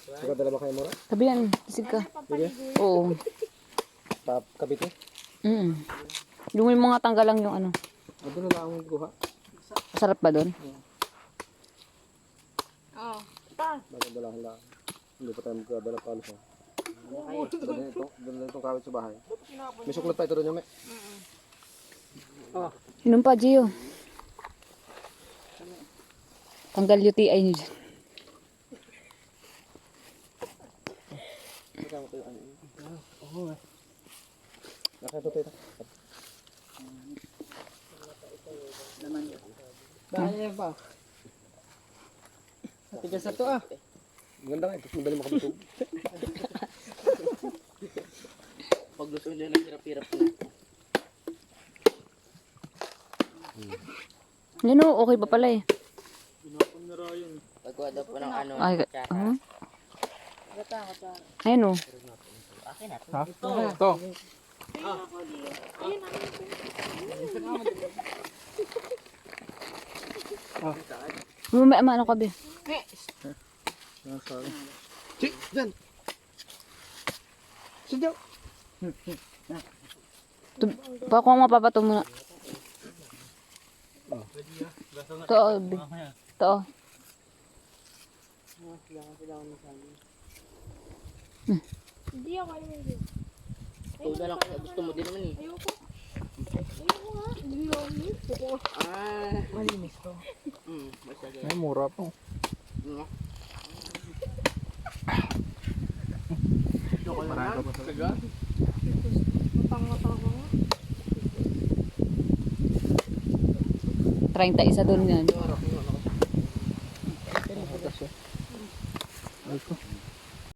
Nakadala ba kayo mura? Sabi yan, isig ka. Sige. Oo. Kabit eh. Yung mga tanggal lang yung ano. Doon na lang ang guha. Masarap ba doon? Oo. Pa. Magandalahan lang. Hindi pa tayo magkadala pa alas. Doon na itong kawit sa bahay. May suklat pa ito doon yung may. Inom pa, Gio. Tanggal UTI niyo dyan. Nakito tayo. Dahil yan pa. Tigas na to ah. Maganda nga ito. Madali makabutog. Pagluto nila ng hirap-hirap na. Yan o, okay pa pala eh. Pagkuha daw po ng ano. Ay, kutsara. ayun o. Akin na to. Ha? Ito. Mamaya ano ka, be? Chik! Diyan! Sidyaw! Pakuha mo papato muna. Ito o, be. Ito o. Hindi ako ayun. Ito na lang kung gusto mo din naman eh. Ayoko. Ayoko nga. Hindi ako ayun. Ah. Malinis to. Masyado. Ay, mura po. Marami ka pa sa Taga? Matang-matang nga. 31 doon yan. Ay ko.